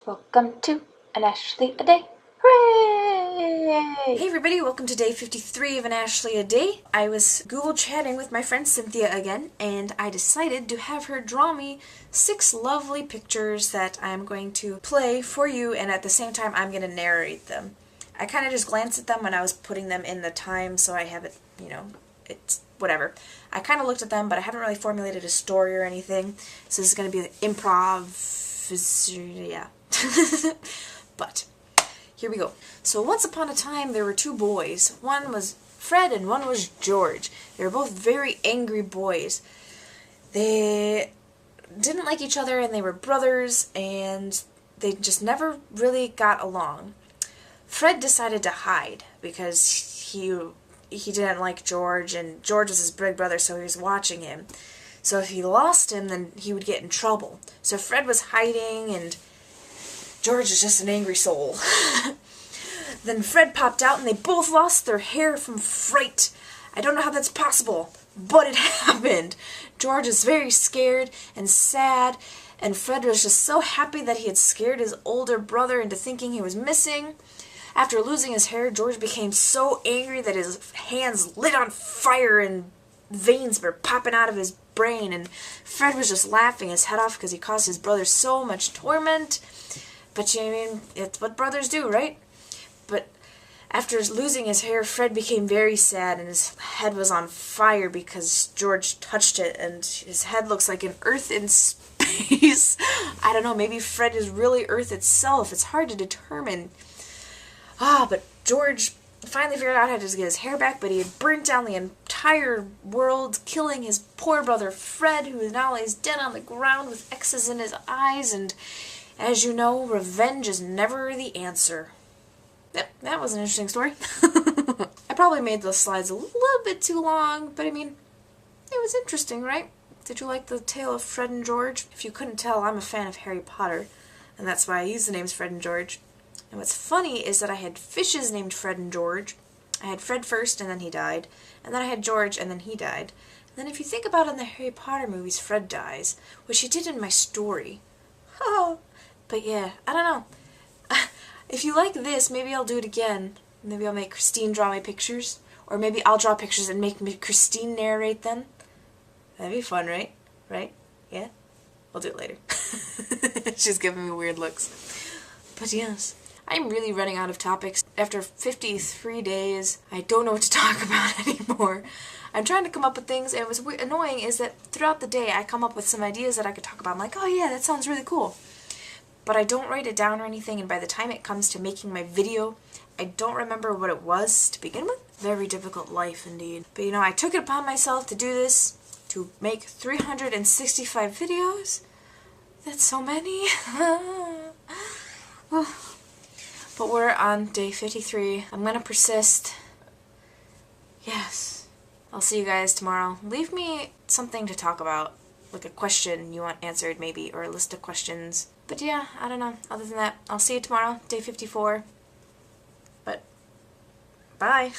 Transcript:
Welcome to An Ashley a Day. Hooray! Hey everybody, welcome to day 53 of An Ashley a Day. I was Google chatting with my friend Cynthia again, and I decided to have her draw me 6 lovely pictures that I'm going to play for you, and at the same time I'm going to narrate them. I kind of just glanced at them when I was putting them in the time, so I have it, it's whatever. I kind of looked at them, but I haven't really formulated a story or anything, so this is going to be improv, yeah. But here we go. So once upon a time there were 2 boys. One was Fred and one was George. They were both very angry boys. They didn't like each other and they were brothers and they just never really got along. Fred decided to hide because he didn't like George, and George was his big brother, so he was watching him. So if he lost him, then he would get in trouble. So Fred was hiding, and George is just an angry soul. Then Fred popped out, and they both lost their hair from fright. I don't know how that's possible, but it happened. George is very scared and sad, and Fred was just so happy that he had scared his older brother into thinking he was missing. After losing his hair, George became so angry that his hands lit on fire and veins were popping out of his brain, and Fred was just laughing his head off because he caused his brother so much torment. But it's what brothers do, right? But after losing his hair, Fred became very sad, and his head was on fire because George touched it, and his head looks like an Earth in space. I don't know, maybe Fred is really Earth itself. It's hard to determine. But George finally figured out how to get his hair back, but he had burnt down the entire world, killing his poor brother Fred, who now lays dead on the ground with X's in his eyes, and as you know, revenge is never the answer. Yep, that was an interesting story. I probably made those slides a little bit too long, but I mean, it was interesting, right? Did you like the tale of Fred and George? If you couldn't tell, I'm a fan of Harry Potter, and that's why I use the names Fred and George. And what's funny is that I had fishes named Fred and George. I had Fred first, and then he died. And then I had George, and then he died. And then if you think about it in the Harry Potter movies, Fred dies, which he did in my story. Oh, but yeah, I don't know. If you like this, maybe I'll do it again. Maybe I'll make Christine draw my pictures. Or maybe I'll draw pictures and make Christine narrate them. That'd be fun, right? Right? Yeah? We'll do it later. She's giving me weird looks. But yes, I'm really running out of topics. After 53 days, I don't know what to talk about anymore. I'm trying to come up with things, and what's annoying is that throughout the day I come up with some ideas that I could talk about. I'm like, oh yeah, that sounds really cool. But I don't write it down or anything, and by the time it comes to making my video, I don't remember what it was to begin with. Very difficult life indeed. But I took it upon myself to do this, to make 365 videos. That's so many. But we're on day 53. I'm gonna persist. Yes. I'll see you guys tomorrow. Leave me something to talk about. Like a question you want answered maybe, or a list of questions. But yeah, I don't know. Other than that, I'll see you tomorrow, day 54. But, bye.